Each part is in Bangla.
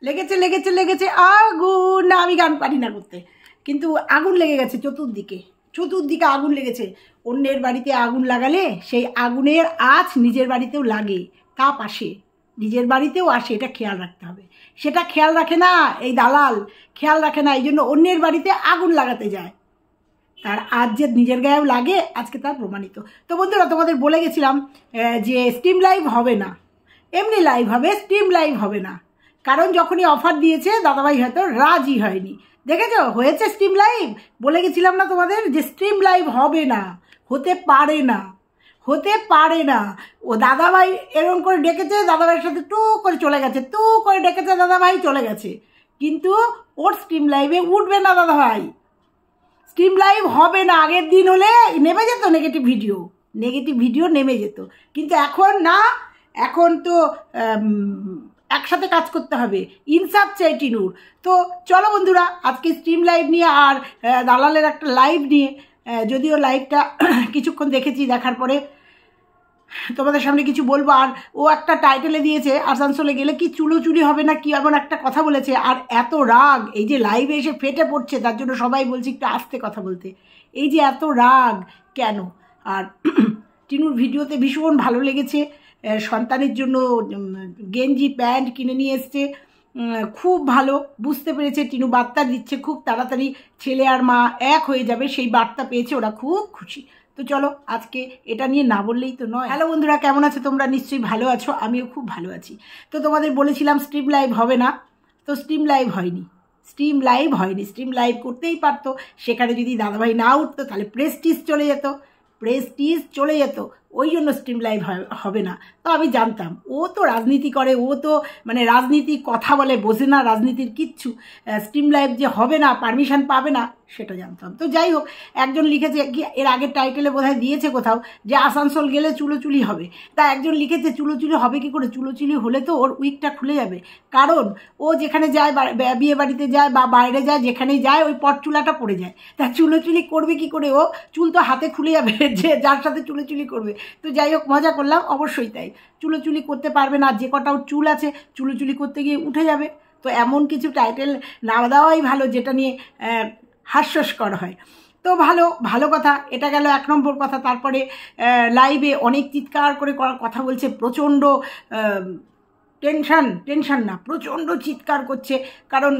লেগেছে লেগেছে লেগেছে আগুন। না, আমি গান পারি না করতে, কিন্তু আগুন লেগে গেছে চতুর্দিকে, চতুর্দিকে আগুন লেগেছে। অন্যের বাড়িতে আগুন লাগালে সেই আগুনের আঁচ নিজের বাড়িতেও লাগে, তাপ আসে, নিজের বাড়িতেও আসে, এটা খেয়াল রাখতে হবে। সেটা খেয়াল রাখে না এই দালাল, খেয়াল রাখে না, এই জন্য অন্যের বাড়িতে আগুন লাগাতে যায়, তার আজ যে নিজের গায়েও লাগে আজকে তার প্রমাণিত। তো বন্ধুরা, তোমাদের বলে গেছিলাম যে স্ট্রিম লাইভ হবে না, এমনি লাইভ হবে, স্ট্রিম লাইভ হবে না। কারণ যখনই অফার দিয়েছে দাদাভাই হয়তো রাজি হয়নি। দেখেছো, হয়েছে স্ট্রিম লাইভ। বলে গেছিলাম না তোমাদের যে স্ট্রিম লাইভ হবে না, হতে পারে না, হতে পারে না। ও দাদাভাই এরকম করে ডেকেছে, দাদাভাইয়ের সাথে টু করে চলে গেছে, টু করে ডেকেছে, দাদাভাই চলে গেছে, কিন্তু ওর স্ট্রিম লাইভে উঠবে না দাদাভাই, স্ট্রিম লাইভ হবে না। আগের দিন হলে নেমে যেত নেগেটিভ ভিডিও নেমে যেত, কিন্তু এখন না, এখন তো একসাথে কাজ করতে হবে, ইনসাফ চাই টিনুর। তো চলো বন্ধুরা, আজকে স্ট্রিম লাইভ নিয়ে আর দালালের একটা লাইভ নিয়ে, যদিও লাইভটা কিছুক্ষণ দেখেছি, দেখার পরে তোমাদের সামনে কিছু বলবো। আর ও একটা টাইটেলে দিয়েছে আসানসোলে গেলে কি চুলোচুরি হবে না কি এমন একটা কথা বলেছে, আর এত রাগ, এই যে লাইভে এসে ফেটে পড়ছে, তার জন্য সবাই বলছি একটু আস্তে কথা বলতে। এই যে এত রাগ কেন? আর টিনুর ভিডিওতে ভীষণ ভালো লেগেছে, সন্তানের জন্য গেঞ্জি প্যান্ট কিনে নিয়ে এসছে, খুব ভালো বুঝতে পেরেছে টিনু, বার্তা দিচ্ছে খুব তাড়াতাড়ি ছেলে আর মা এক হয়ে যাবে, সেই বার্তা পেয়েছে, ওরা খুব খুশি। তো চলো, আজকে এটা নিয়ে না বললেই তো নয়। হ্যালো বন্ধুরা, কেমন আছো তোমরা? নিশ্চয়ই ভালো আছো, আমিও খুব ভালো আছি। তো তোমাদের বলেছিলাম স্ট্রিম লাইভ হবে না, তো স্ট্রিম লাইভ হয়নি, স্ট্রিম লাইভ করতেই পারতো। সেখানে যদি দাদাভাই না উঠতো তাহলে প্রেস্টিজ চলে যেত, ওই জন্য স্ট্রিম লাইভ হবে না। তো আমি জানতাম ও তো রাজনীতি করে, ও তো মানে রাজনীতি কথা বলে, বোঝে না রাজনীতির কিচ্ছু। স্ট্রিম লাইভ যে হবে না, পারমিশন পাবে না, সেটা জানতাম। তো যাই হোক, একজন লিখেছে কি, এর আগের টাইটেলে বোধহয় দিয়েছে কোথাও যে আসানসোল গেলে চুলোচুলি হবে, তা একজন লিখেছে চুলোচুলি হবে কি করে? চুলোচুলি হলে তো ওর উইকটা খুলে যাবে, কারণ ও যেখানে যায়, বিয়ে বাড়িতে যায় বা বাইরে যায়, যেখানেই যায় ওই পট চুলাটা পড়ে যায়, তা চুলোচুলি করবে কি করে? ও চুল তো হাতে খুলে যাবে যে যার সাথে চুলোচুলি করবে। তো যাই হোক, মজা করলাম, অবশ্যই তাই, চুলোচুলি করতে পারবে না, যে কটাও চুল আছে চুলোচুলি করতে গিয়ে উঠে যাবে। তো এমন কিছু টাইটেল না দেওয়াই ভালো যেটা নিয়ে হাস্যস্কর হয়। তো ভালো কথা, এটা গেল 1 নম্বর কথা। তারপরে লাইভে অনেক চিৎকার করে কথা বলছে, প্রচণ্ড টেনশন না, প্রচণ্ড চিৎকার করছে, কারণ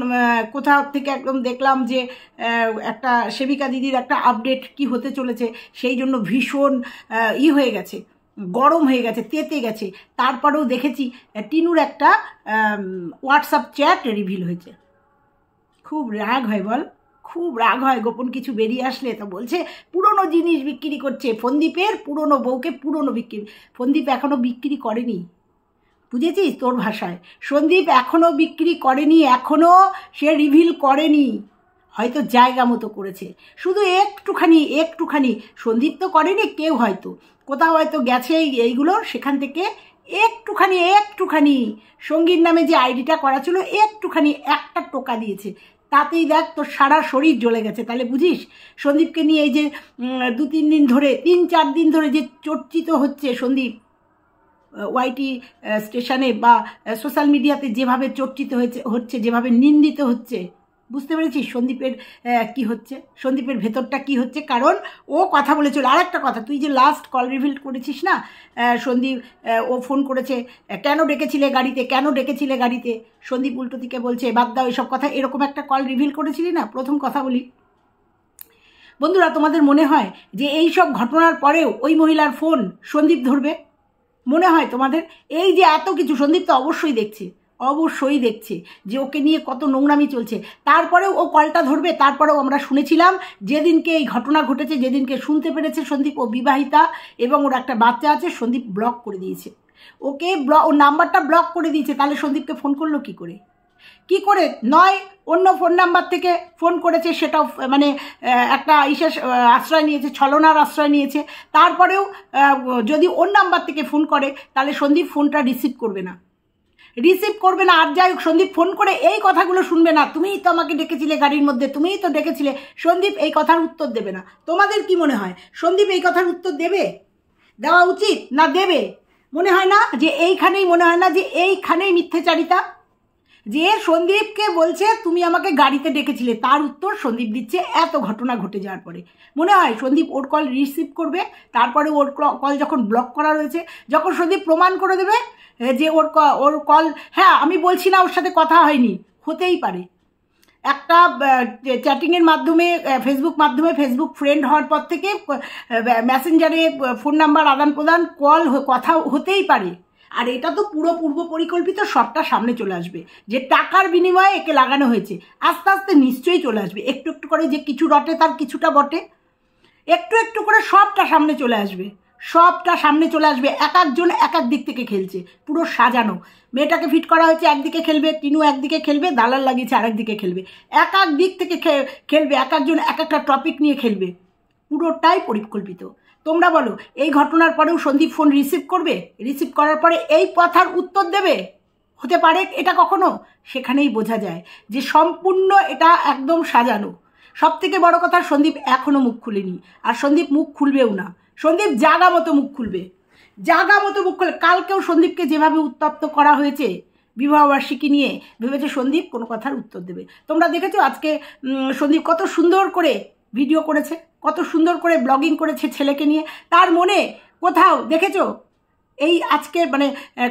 কোথাও থেকে একদম দেখলাম যে একটা সেবিকা দিদির একটা আপডেট কি হতে চলেছে, সেই জন্য ভীষণ হয়ে গেছে, গরম হয়ে গেছে, তেতে গেছে। তারপরেও দেখেছি টিনুর একটা হোয়াটসঅ্যাপ চ্যাট রিভিল হয়েছে, খুব রাগ হয় বল, খুব রাগ হয় গোপন কিছু বেরিয়ে আসলে। তো বলছে পুরনো জিনিস বিক্রি করছে, ফন্দীপের পুরনো বউকে পুরনো বিক্রি, ফন্দীপ এখনও বিক্রি করেনি, বুঝেছিস তোর ভাষায়, সন্দীপ এখনও বিক্রি করেনি, এখনও সে রিভিল করেনি, হয়তো জায়গা মতো করেছে, শুধু একটুখানি সন্দীপ তো করেনি, কেউ হয়তো কোথাও হয়তো গেছে এইগুলো, সেখান থেকে একটুখানি সঙ্গীর নামে যে আইডিটা করা ছিল একটুখানি একটা টোকা দিয়েছে, তাতেই দেখ তোর সারা শরীর জ্বলে গেছে। তাহলে বুঝিস সন্দীপকে নিয়ে এই যে 2-3 দিন ধরে, 3-4 দিন ধরে যে চর্চিত হচ্ছে সন্দীপ, ওয়াইটি স্টেশনে বা সোশ্যাল মিডিয়াতে যেভাবে চর্চিত হচ্ছে, যেভাবে নিন্দিত হচ্ছে, বুঝতে পেরেছিস সন্দীপের কি হচ্ছে, সন্দীপের ভেতরটা কি হচ্ছে। কারণ ও কথা বলেছিল। আর একটা কথা, তুই যে লাস্ট কল রিভিল করেছিস না, সন্দীপ ও ফোন করেছে, কেন ডেকেছিলে গাড়িতে, সন্দীপ উল্টো দিকে বলছে বাদ দাও এসব কথা, এরকম একটা কল রিভিল করেছিলি না। প্রথম কথা বলি বন্ধুরা, তোমাদের মনে হয় যে এই সব ঘটনার পরেও ওই মহিলার ফোন সন্দীপ ধরবে? মনে হয় তোমাদের? এই যে এত কিছু, সন্দীপ তো অবশ্যই দেখছে যে ওকে নিয়ে কত নোংরামি চলছে, তারপরেও ও কলটা ধরবে? তারপরেও আমরা শুনেছিলাম যেদিনকে এই ঘটনা ঘটেছে, যেদিনকে শুনতে পেরেছে সন্দীপ ও বিবাহিতা এবং ওর একটা বাচ্চা আছে, সন্দীপ ব্লক করে দিয়েছে ওকে, ওর নাম্বারটা ব্লক করে দিয়েছে। তাহলে সন্দীপকে ফোন করলো কি করে? নয় অন্য ফোন নাম্বার থেকে ফোন করেছে, সেটাও মানে একটা আশ্রয় নিয়েছে, ছলনার আশ্রয় নিয়েছে। তারপরেও যদি ওর নাম্বার থেকে ফোন করে তাহলে সন্দীপ ফোনটা রিসিভ করবে না। আর যাই হোক, সন্দীপ ফোন করে এই কথাগুলো শুনবে না, তুমিই তো আমাকে ডেকেছিলে গাড়ির মধ্যে, তুমিই তো ডেকেছিলে, সন্দীপ এই কথার উত্তর দেবে না। তোমাদের কি মনে হয়, সন্দীপ এই কথার উত্তর দেওয়া উচিত না দেবে? মনে হয় না যে এইখানেই মিথ্যাচারিতা, যে সন্দীপকে বলছে তুমি আমাকে গাড়িতে ডেকেছিলে, তার উত্তর সন্দীপ দিচ্ছে এত ঘটনা ঘটে যাওয়ার পরে। মনে হয় সন্দীপ ওর কল রিসিভ করবে, তারপরে ওর কল যখন ব্লক করা রয়েছে, যখন সন্দীপ প্রমাণ করে দেবে যে ওর কল, হ্যাঁ আমি বলছি না ওর সাথে কথা হয়নি, হতেই পারে একটা চ্যাটিংয়ের মাধ্যমে, ফেসবুক ফ্রেন্ড হওয়ার পর থেকে মেসেঞ্জারে ফোন নাম্বার আদান প্রদান, কল, কথা হতেই পারে। আর এটা তো পুরো পূর্ব পরিকল্পিত, সবটা সামনে চলে আসবে যে টাকার বিনিময়ে একে লাগানো হয়েছে। আস্তে আস্তে নিশ্চয়ই চলে আসবে, একটু একটু করে, যে কিছু রটে তার কিছুটা বটে, একটু একটু করে সবটা সামনে চলে আসবে, সবটা সামনে চলে আসবে। এক একজন এক এক দিক থেকে খেলছে, পুরো সাজানো। মেয়েটাকে ফিট করা হয়েছে একদিকে খেলবে, টিনু একদিকে খেলবে, দালাল লাগিয়েছে আরেকদিকে খেলবে, এক এক দিক থেকে খেলবে, এক একজন এক একটা টপিক নিয়ে খেলবে, পুরোটাই পরিকল্পিত। তোমরা বলো, এই ঘটনার পরেও সন্দীপ ফোন রিসিভ করবে? রিসিভ করার পরে এই কথার উত্তর দেবে? হতে পারে এটা কখনো? সেখানেই বোঝা যায় যে সম্পূর্ণ এটা একদম সাজানো। সব থেকে বড় কথা, সন্দীপ এখনও মুখ খুলেনি, আর সন্দীপ মুখ খুলবেও না। সন্দীপ জাগা মতো মুখ খুলবে, জাগা মতো মুখ খুলবে। কালকেও সন্দীপকে যেভাবে উত্তপ্ত করা হয়েছে বিবাহবার্ষিকী নিয়ে, ভেবেছে সন্দীপ কোনো কথার উত্তর দেবে। তোমরা দেখেছো আজকে সন্দীপ কত সুন্দর করে ভিডিও করেছে, কত সুন্দর করে ব্লগিং করেছে ছেলেকে নিয়ে। তার মনে কোথাও দেখেছো এই আজকের মানে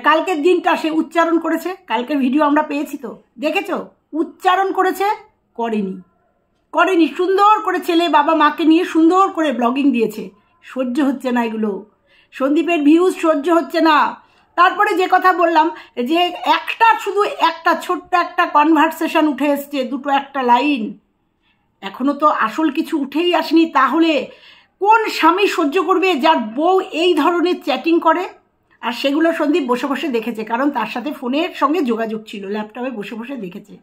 কালকের দিনটা সে উচ্চারণ করেছে? কালকের ভিডিও আমরা পেয়েছি তো, দেখেছো? উচ্চারণ করেছে? করেনি। সুন্দর করে ছেলে বাবা মাকে নিয়ে সুন্দর করে ব্লগিং দিয়েছে। সহ্য হচ্ছে না এগুলো, সন্দীপের ভিউজ সহ্য হচ্ছে না। তারপরে যে কথা বললাম যে শুধু একটা ছোট্ট একটা কনভারসেশন উঠে এসছে, দুটো একটা লাইন, এখনো তো আসল কিছু উঠেই আসেনি। তাহলে কোন স্বামী সহ্য করবে যার বউ এই ধরনের চ্যাটিং করে? আর সেগুলো সন্দীপ বসে বসে দেখেছে, কারণ তার সাথে ফোনের সঙ্গে যোগাযোগ ছিল, ল্যাপটপে বসে বসে দেখেছে।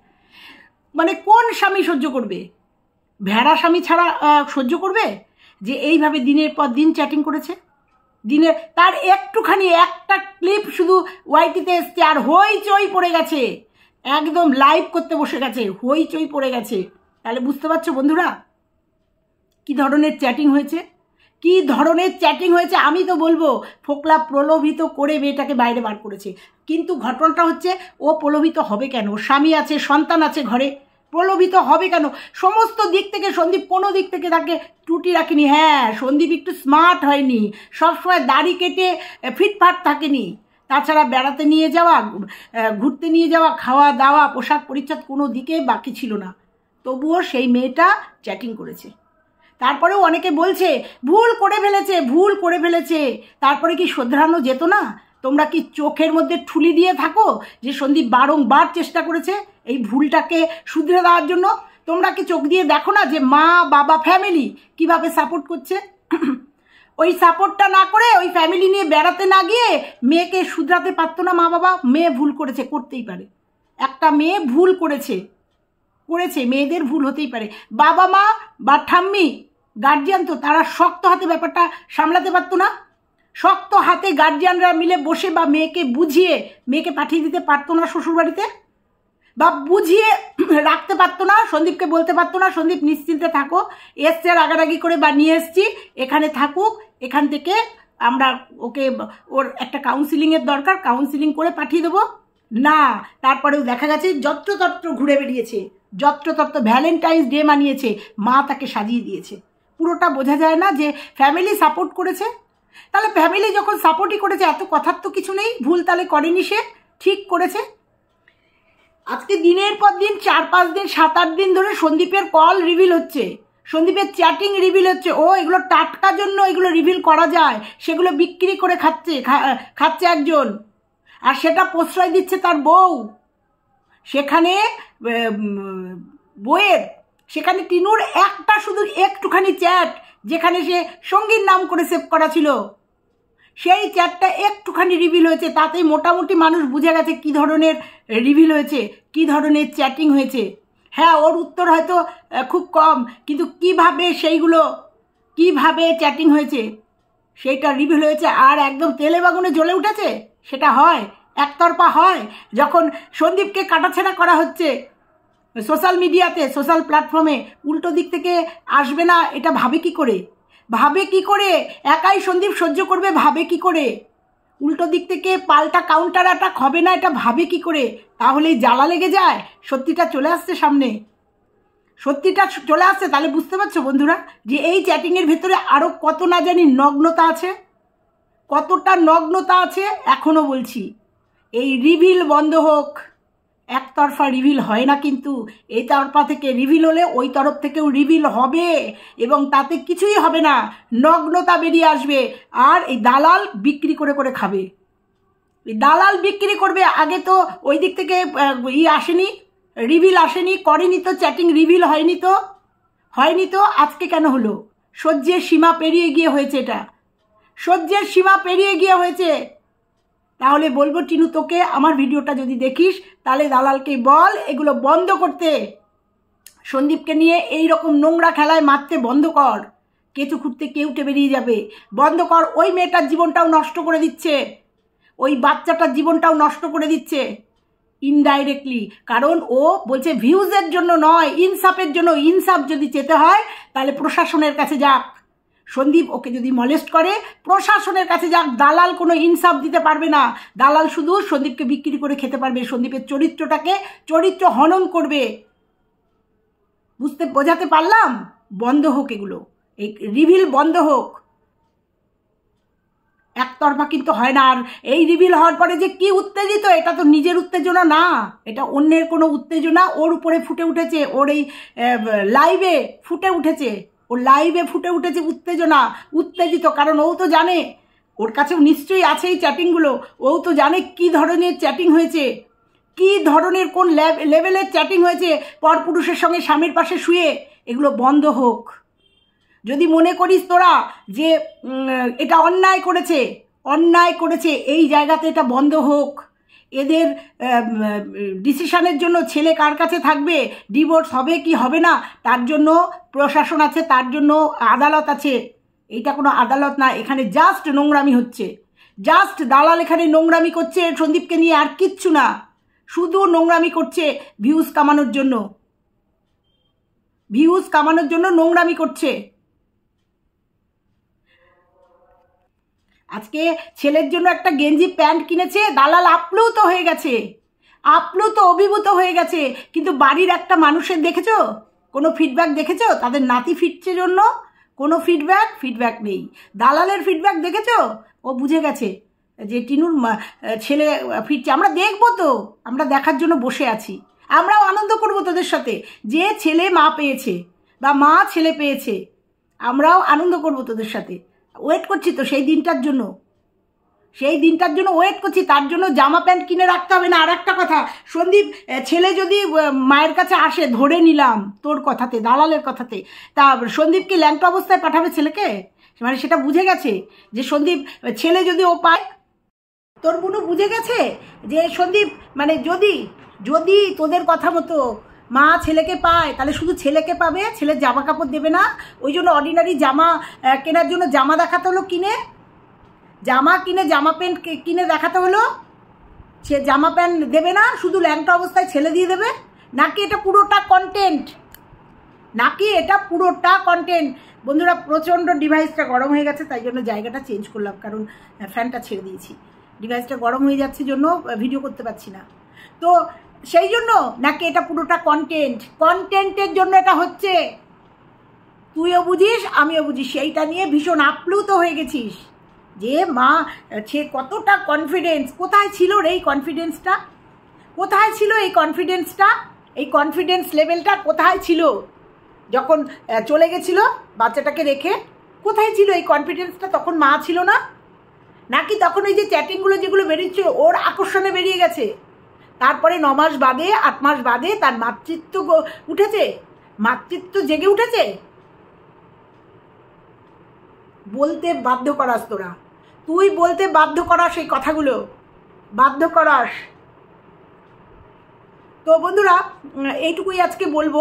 মানে কোন স্বামী সহ্য করবে? ভেড়া স্বামী ছাড়া সহ্য করবে যে এইভাবে দিনের পর দিন চ্যাটিং করেছে? তার একটুখানি একটা ক্লিপ শুধু ওয়াইটিতে এসছে, আর হইচই পড়ে গেছে, একদম লাইভ করতে বসে গেছে, হইচই পড়ে গেছে। তাহলে বুঝতে পারছো বন্ধুরা কি ধরনের চ্যাটিং হয়েছে, কি ধরনের চ্যাটিং হয়েছে? আমি তো বলবো ফোকলা প্রলোভিত করে মেয়েটাকে বাইরে বার করেছে। কিন্তু ঘটনাটা হচ্ছে, ও প্রলোভিত হবে কেন? স্বামী আছে, সন্তান আছে ঘরে, প্রলোভিত হবে কেন? সমস্ত দিক থেকে সন্দীপ কোনো দিক থেকে তাকে ত্রুটি রাখেনি। হ্যাঁ, সন্দীপ একটু স্মার্ট হয়নি, সবসময় দাড়ি কেটে ফিটফাট থাকেনি। তাছাড়া বেড়াতে নিয়ে যাওয়া, ঘুরতে নিয়ে যাওয়া, খাওয়া দাওয়া, পোশাক পরিচ্ছদ কোনো দিকে বাকি ছিল না। তবুও সেই মেয়েটা চ্যাটিং করেছে। তারপরেও অনেকে বলছে ভুল করে ফেলেছে, তারপরে কি শোধরানো যেত না? তোমরা কি চোখের মধ্যে ঠুলি দিয়ে থাকো যে সন্দীপ বারংবার চেষ্টা করেছে এই ভুলটাকে শুধরে দেওয়ার জন্য? তোমরা কি চোখ দিয়ে দেখো না যে মা বাবা ফ্যামিলি কিভাবে সাপোর্ট করছে? ওই সাপোর্টটা না করে, ওই ফ্যামিলি নিয়ে বেড়াতে না গিয়ে মেয়েকে শুধরাতে পারতো না মা বাবা? মেয়ে ভুল করেছে, করতেই পারে, একটা মেয়ে ভুল করেছে, মেয়েদের ভুল হতেই পারে। বাবা মা বা ঠাম্মি গার্জিয়ান তো তারা শক্ত হাতে ব্যাপারটা সামলাতে পারতো না? শক্ত হাতে গার্জিয়ানরা মিলে বসে বা মেয়েকে বুঝিয়ে মেয়েকে পাঠিয়ে দিতে পারতো না শ্বশুরবাড়িতে? বা বুঝিয়ে রাখতে পারতো না? সন্দীপকে বলতে পারতো না সন্দীপ নিশ্চিন্তে থাকো, এসছে রাগারাগি করে বা নিয়ে এসছি, এখানে থাকুক, এখান থেকে আমরা ওকে, ওর একটা কাউন্সিলিংয়ের দরকার, কাউন্সিলিং করে পাঠিয়ে দেবো? না, তারপরেও দেখা গেছে যত্রতত্র ঘুরে বেরিয়েছে, যত্রতত্র ভ্যালেন্টাইন্স ডে মানিয়েছে, মা তাকে সাজিয়ে দিয়েছে। পুরোটা বোঝা যায় না যে ফ্যামিলি সাপোর্ট করেছে? তাহলে ফ্যামিলি যখন সাপোর্টই করেছে, এত কথার তো কিছু নেই, ভুল তাহলে করেনি, সে ঠিক করেছে। আজকে দিনের পর দিন 4-5 দিন 7-8 দিন ধরে সন্দীপের কল রিভিল হচ্ছে, সন্দীপের চ্যাটিং রিভিল হচ্ছে। ও এগুলো টাটকার জন্য এগুলো রিভিল করা যায়, সেগুলো বিক্রি করে খাচ্ছে একজন, আর সেটা প্রশ্রয় দিচ্ছে তার বউ। সেখানে বইয়ের, সেখানে টিনুর একটা শুধু একটুখানি চ্যাট, যেখানে সে সঙ্গীর নাম করে সেভ করা ছিল, সেই চ্যাটটা একটুখানি রিভিল হয়েছে, তাতেই মোটামুটি মানুষ বুঝে গেছে কী ধরনের রিভিল হয়েছে, কী ধরনের চ্যাটিং হয়েছে। হ্যাঁ, ওর উত্তর হয়তো খুব কম, কিন্তু কিভাবে চ্যাটিং হয়েছে সেইটা রিভিল হয়েছে। আর একদম তেলে বাগুনে জ্বলে উঠেছে। সেটা হয়, একতরফা হয়, যখন সন্দীপকে কাটাছেড়া করা হচ্ছে সোশ্যাল মিডিয়াতে, সোশ্যাল প্ল্যাটফর্মে, উল্টো দিক থেকে আসবে না, এটা ভাবে কি করে? একাই সন্দীপ সহ্য করবে, ভাবে কি করে? উল্টো দিক থেকে পাল্টা কাউন্টার অ্যাটাক হবে না এটা ভাবে কি করে? তাহলেই জ্বালা লেগে যায়। সত্যিটা চলে আসছে সামনে, সত্যিটা চলে আসছে। তাহলে বুঝতে পারছো বন্ধুরা যে এই চ্যাটিংয়ের ভেতরে আরও কত না জানি নগ্নতা আছে, কতটা নগ্নতা আছে। এখনও বলছি এই রিভিল বন্ধ হোক। একতরফা রিভিল হয় না, কিন্তু এই তরফা থেকে রিভিল হলে ওই তরফ থেকেও রিভিল হবে, এবং তাতে কিছুই হবে না, নগ্নতা বেরিয়ে আসবে। আর এই দালাল বিক্রি করে করে খাবে, এই দালাল বিক্রি করবে। আগে তো ওই দিক থেকে আসেনি, রিভিল আসেনি, করেনি তো চ্যাটিং, রিভিল হয়নি তো, হয়নি তো। আজকে কেন হলো? সহ্যের সীমা পেরিয়ে গিয়ে হয়েছে, এটা সহ্যের সীমা পেরিয়ে গিয়ে হয়েছে। তাহলে বলবো টিনু, তোকে আমার ভিডিওটা যদি দেখিস তাহলে দালালকে বল এগুলো বন্ধ করতে, সন্দীপকে নিয়ে এই রকম নোংরা খেলায় মারতে বন্ধ কর। কেঁচু খুঁড়তে কেউটে বেরিয়ে যাবে, বন্ধ কর। ওই মেয়েটার জীবনটাও নষ্ট করে দিচ্ছে, ওই বাচ্চাটার জীবনটাও নষ্ট করে দিচ্ছে ইনডাইরেক্টলি। কারণ ও বলছে ভিউজের জন্য নয়, ইনসাফের জন্য। ইনসাফ যদি চেতে হয় তাহলে প্রশাসনের কাছে যাক। সন্দীপ ওকে যদি মলেস্ট করে প্রশাসনের কাছে যাক। দালাল কোনো ইনসাফ দিতে পারবে না। দালাল শুধু সন্দীপকে বিক্রি করে খেতে পারবে, সন্দীপের চরিত্রটাকে চরিত্র হনন করবে। বোঝাতে পারলাম? বন্ধ হোক এগুলো, এই রিভিল বন্ধ হোক। একতরফা কিন্তু হয় না। আর এই রিভিল হওয়ার পরে যে কি উত্তেজিত, এটা তো নিজের উত্তেজনা না, এটা অন্যের কোনো উত্তেজনা ওর উপরে ফুটে উঠেছে, ওর এই লাইভে ফুটে উঠেছে, ওর লাইভে ফুটে উঠেছে উত্তেজনা, উত্তেজিত। কারণ ও তো জানে, ওর কাছেও নিশ্চয়ই আছে এই চ্যাটিংগুলো, ও তো জানে কি ধরনের চ্যাটিং হয়েছে, কি ধরনের কোন লেভেলের চ্যাটিং হয়েছে পরপুরুষের সঙ্গে স্বামীর পাশে শুয়ে। এগুলো বন্ধ হোক। যদি মনে করিস তোরা যে এটা অন্যায় করেছে, অন্যায় করেছে, এই জায়গাতে এটা বন্ধ হোক। এদের ডিসিশনের জন্য ছেলে কার কাছে থাকবে, ডিভোর্স হবে কি হবে না, তার জন্য প্রশাসন আছে, তার জন্য আদালত আছে। এইটা কোনো আদালত না, এখানে জাস্ট নোংরামি হচ্ছে, জাস্ট দালাল এখানে নোংরামি করছে সন্দীপকে নিয়ে, আর কিচ্ছু না। শুধু নোংরামি করছে ভিউজ কামানোর জন্য, ভিউজ কামানোর জন্য নোংরামি করছে। আজকে ছেলের জন্য একটা গেঞ্জি প্যান্ট কিনেছে, দালাল আপ্লুত হয়ে গেছে, আপ্লুত অভিভূত হয়ে গেছে। কিন্তু বাড়ির একটা মানুষের দেখেছো কোনো ফিডব্যাক? দেখেছো তাদের নাতি ফিরছে জন্য কোনো ফিডব্যাক নেই। দালালের ফিডব্যাক দেখেছো? ও বুঝে গেছে যে টিনুর ছেলে ফিরছে। আমরা দেখবো তো, আমরা দেখার জন্য বসে আছি, আমরাও আনন্দ করবো তোদের সাথে। যে ছেলে মা পেয়েছে বা মা ছেলে পেয়েছে, আমরাও আনন্দ করবো তোদের সাথে। ওয়েট করছি তো সেই দিনটার জন্য, সেই দিনটার জন্য ওয়েট করছি। তার জন্য জামা প্যান্ট কিনে রাখতে হবে না। আর একটা কথা, সন্দীপ ছেলে যদি মায়ের কাছে আসে, ধরে নিলাম তোর কথাতে, দালালের কথাতে, তা সন্দীপ কি ল্যাংটা অবস্থায় পাঠাবে ছেলেকে? মানে সেটা বুঝে গেছে যে সন্দীপ ছেলে যদি ও পায়, তোর বুনু বুঝে গেছে যে সন্দীপ মানে যদি তোদের কথা মতো মা ছেলেকে পায় তাহলে শুধু ছেলেকে পাবে, ছেলের জামা কাপড় দেবে না। ওই জন্য অর্ডিনারি জামা কেনার জন্য জামা দেখাতে হলো কিনে, জামা প্যান্ট কিনে দেখাতে হলো। সে জামা প্যান্ট দেবে না, শুধু ল্যাংটা অবস্থায় ছেলে দিয়ে দেবে। নাকি এটা পুরোটা কন্টেন্ট? বন্ধুরা, প্রচণ্ড ডিভাইসটা গরম হয়ে গেছে, তাই জন্য জায়গাটা চেঞ্জ করলাম, কারণ ফ্যানটা ছেড়ে দিয়েছি। ডিভাইসটা গরম হয়ে যাচ্ছে জন্য ভিডিও করতে পারছি না। তো সেই জন্য নাকি এটা পুরোটা কন্টেন্টের জন্য এটা হচ্ছে। তুইও বুঝিস, আমিও বুঝিস, সেইটা নিয়ে ভীষণ আপ্লুত হয়ে গেছিস যে মা সে কতটা কনফিডেন্স। কোথায় ছিল এই কনফিডেন্সটা? কোথায় ছিল এই কনফিডেন্সটা? এই কনফিডেন্স লেভেলটা কোথায় ছিল যখন চলে গেছিল বাচ্চাটাকে রেখে? কোথায় ছিল এই কনফিডেন্সটা? তখন মা ছিল না? নাকি তখন ওই যে চ্যাটিংগুলো যেগুলো বেরিয়েছিল ওর আকর্ষণে বেরিয়ে গেছে? তারপরে 9 মাস বাদে 8 মাস বাদে তার মাতৃত্ব উঠেছে, মাতৃত্ব জেগে উঠেছে। বলতে বাধ্য করাস তোরা, তুই বলতে বাধ্য করাস এই কথাগুলো, বাধ্য করাস। তো বন্ধুরা, এইটুকুই আজকে বলবো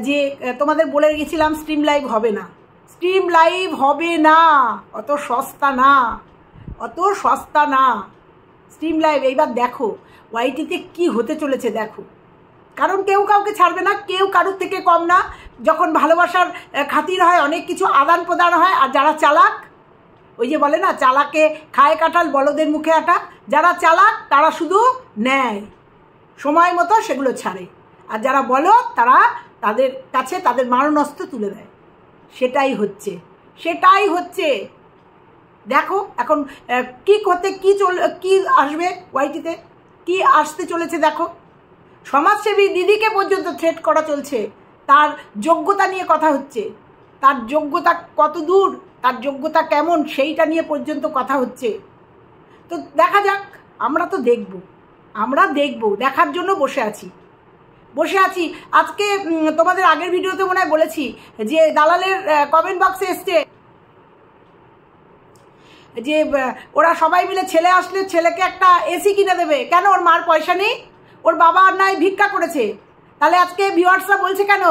যে তোমাদের বলে গেছিলাম স্ট্রিম লাইভ হবে না, স্ট্রিম লাইভ হবে না, অত সস্তা না স্ট্রিম লাইভ। এইবার দেখো ওয়াইটিতে কি হতে চলেছে দেখো, কারণ কেউ কাউকে ছাড়বে না, কেউ কারুর থেকে কম না। যখন ভালোবাসার খাতির হয়, অনেক কিছু আদান প্রদান হয়। আর যারা চালাক ওই যে বলে না, চালাকে খায় কাঁঠাল বলদের মুখে আটা। যারা চালাক তারা শুধু নেয়, সময় মতো সেগুলো ছাড়ে, আর যারা বলদ তারা তাদের কাছে তাদের মারণাস্ত্র তুলে দেয়। সেটাই হচ্ছে। দেখো এখন কি আসবে ওয়াইটিতে, কি আসতে চলেছে দেখো। সমাজসেবী দিদিকে পর্যন্ত থ্রেট করা চলছে, তার যোগ্যতা নিয়ে কথা হচ্ছে, তার যোগ্যতা কত দূর, তার যোগ্যতা কেমন সেইটা নিয়ে পর্যন্ত কথা হচ্ছে। তো দেখা যাক, আমরা দেখব, দেখার জন্য বসে আছি। আজকে তোমাদের আগের ভিডিওতে মনে হয় বলেছি যে দালালের কমেন্ট বক্সে এসছে যে ওরা সবাই মিলে ছেলে আসলে ছেলেকে একটা এসি কিনে দেবে। কেন? ওর মার পয়সা নেই, ওর বাবা আর নাই ভিক্ষা করেছে। তাহলে আজকে ভিউয়ার্সরা বলছে কেন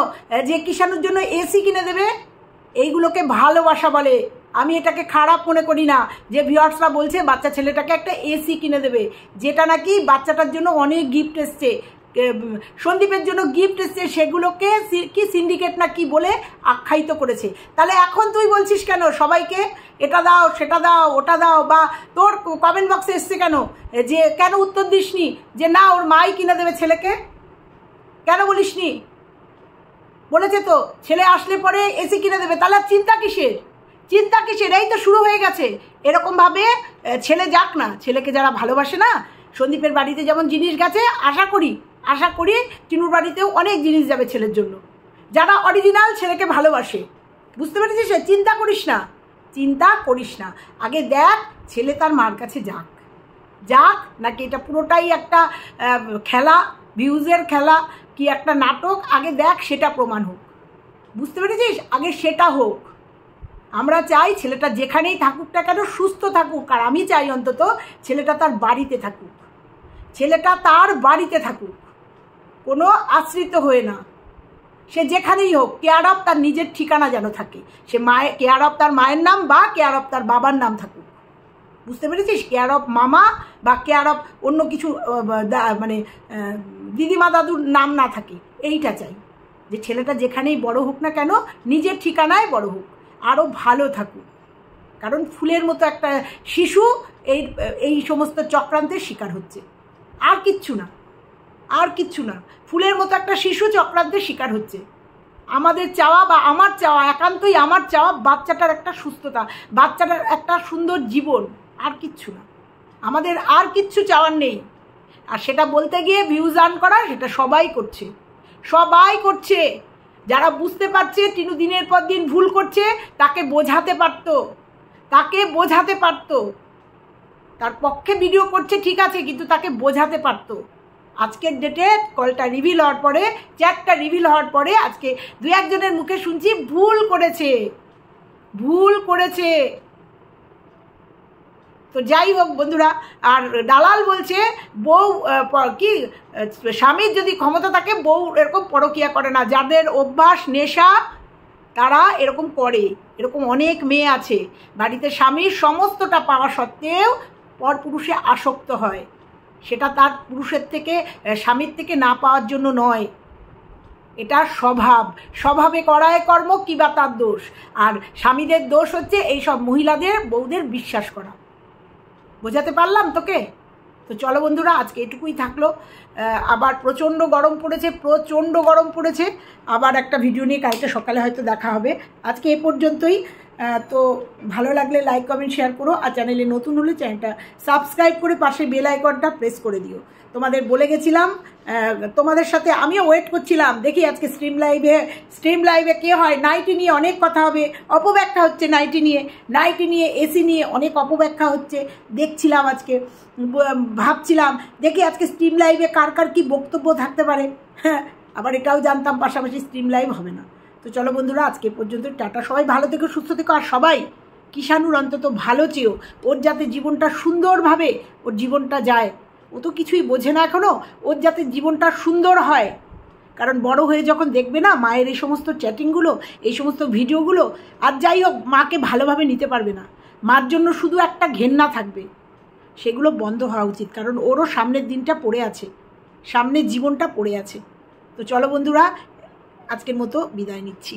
যে কিষাণুর জন্য এসি কিনে দেবে। এইগুলোকে ভালোবাসা বলে। আমি এটাকে খারাপ মনে করি না যে ভিউয়ার্সরা বলছে বাচ্চা ছেলেটাকে একটা এসি কিনে দেবে, যেটা নাকি বাচ্চাটার জন্য অনেক গিফট এসছে, সন্দীপের জন্য গিফট এসছে, সেগুলোকে কি সিন্ডিকেট না কি বলে আখ্যায়িত করেছে। তাহলে এখন তুই বলছিস কেন সবাইকে এটা দাও সেটা দাও ওটা দাও, বা তোর কমেন্ট বক্সে এসছে কেন যে কেন উত্তর দিসনি যে না ওর মাই কিনে দেবে ছেলেকে? কেন বলিসনি? বলেছে তো ছেলে আসলে পরে এসি কিনে দেবে। তাহলে চিন্তা কিসের? এই তো শুরু হয়ে গেছে। এরকমভাবে ছেলে যাক না, ছেলেকে যারা ভালোবাসে না, সন্দীপের বাড়িতে যেমন জিনিস গেছে, আশা করি চিনুর বাড়িতেও অনেক জিনিস যাবে ছেলের জন্য, যারা অরিজিনাল ছেলেকে ভালোবাসে। বুঝতে পেরেছিস? চিন্তা করিস না। আগে দেখ ছেলে তার মার কাছে যাক নাকি এটা পুরোটাই একটা খেলা, ভিউজের খেলা, কি একটা নাটক। আগে দেখ, সেটা প্রমাণ হোক। বুঝতে পেরেছিস? আগে সেটা হোক। আমরা চাই ছেলেটা যেখানেই থাকুক না কেন সুস্থ থাকুক, আর আমি চাই অন্তত ছেলেটা তার বাড়িতে থাকুক, কোনো আশ্রিত হয়ে না। সে যেখানেই হোক, কেয়ার অফ তার নিজের ঠিকানা যেন থাকে। সে কেয়ার অফ তার মায়ের নাম বা কেয়ার অফ তার বাবার নাম থাকুক। বুঝতে পেরেছিস? কেয়ার অফ মামা বা কেয়ার অফ অন্য কিছু মানে দিদিমা দাদুর নাম না থাকে। এইটা চাই যে ছেলেটা যেখানেই বড় হোক না কেন নিজের ঠিকানায় বড় হোক, আরও ভালো থাকুক। কারণ ফুলের মতো একটা শিশু এই সমস্ত চক্রান্তের শিকার হচ্ছে, আর কিচ্ছু না। ফুলের মতো একটা শিশু চক্রান্তের শিকার হচ্ছে। আমাদের চাওয়া বা আমার চাওয়া, একান্তই আমার চাওয়া, বাচ্চাটার একটা সুস্থতা, বাচ্চাটার একটা সুন্দর জীবন, আর কিচ্ছু না। আমাদের আর কিচ্ছু চাওয়ার নেই। আর সেটা বলতে গিয়ে ভিউজ আর্ন করা, সেটা সবাই করছে। যারা বুঝতে পারছে টিনু দিনের পর দিন ভুল করছে, তাকে বোঝাতে পারতো। তার পক্ষে ভিডিও করছে ঠিক আছে, কিন্তু তাকে বোঝাতে পারতো। আজকের ডেটে কলটা রিভিল হওয়ার পরে, চ্যাটটা রিভিল হওয়ার পরে আজকে দু একজনের মুখে শুনছি ভুল করেছে। তো যাই হোক বন্ধুরা, আর দালাল বলছে বউ কি স্বামীর যদি ক্ষমতা থাকে বউ এরকম পরকীয়া করে না। যাদের অভ্যাস নেশা তারা এরকম করে। এরকম অনেক মেয়ে আছে বাড়িতে স্বামীর সমস্তটা পাওয়া সত্ত্বেও পরপুরুষে আসক্ত হয়। সেটা তার স্বামীর থেকে না পাওয়ার জন্য নয়, এটা স্বভাবে করায় কর্ম, কিবা তার দোষ। আর স্বামীদের দোষ হচ্ছে এইসব মহিলাদের বউদের বিশ্বাস করা। বোঝাতে পারলাম তোকে? তো চলো বন্ধুরা, আজকে এটুকুই থাকলো। আবার প্রচণ্ড গরম পড়েছে। আবার একটা ভিডিও নিয়ে কালকে সকালে হয়তো দেখা হবে। আজকে এ পর্যন্তই। তো ভালো লাগলে লাইক কমেন্ট শেয়ার করো, আর চ্যানেলে নতুন হলে চ্যানেলটা সাবস্ক্রাইব করে পাশে বেল আইকনটা প্রেস করে দিও। তোমাদের বলে গেছিলাম, তোমাদের সাথে আমিও ওয়েট করছিলাম, দেখি আজকে স্ট্রিম লাইভে কে হয়। নাইটি নিয়ে অনেক কথা হবে, অপব্যাখ্যা হচ্ছে নাইটি নিয়ে এসি নিয়ে অনেক অপব্যাখ্যা হচ্ছে। দেখছিলাম আজকে, ভাবছিলাম দেখি আজকে স্ট্রিম লাইভে কার কি বক্তব্য থাকতে পারে। হ্যাঁ, আবার এটাও জানতাম পাশাপাশি স্ট্রিম লাইভ হবে না। তো চলো বন্ধুরা, আজকে পর্যন্ত টাটা। সবাই ভালো থেকো, সুস্থ থেকো, আর সবাই কিষাণুর অন্তত ভালো চেয়েও, ওর যাতে জীবনটা সুন্দরভাবে ওর জীবনটা যায়। ও তো কিছুই বোঝে না এখনও, ওর যাতে জীবনটা সুন্দর হয়। কারণ বড় হয়ে যখন দেখবে না মায়ের এই সমস্ত চ্যাটিংগুলো, এই সমস্ত ভিডিওগুলো, আর যাই হোক মাকে ভালোভাবে নিতে পারবে না। মার জন্য শুধু একটা ঘেন্না থাকবে। সেগুলো বন্ধ হওয়া উচিত, কারণ ওরও সামনের দিনটা পড়ে আছে, সামনের জীবনটা পড়ে আছে। তো চলো বন্ধুরা, আজকের মতো বিদায় নিচ্ছি।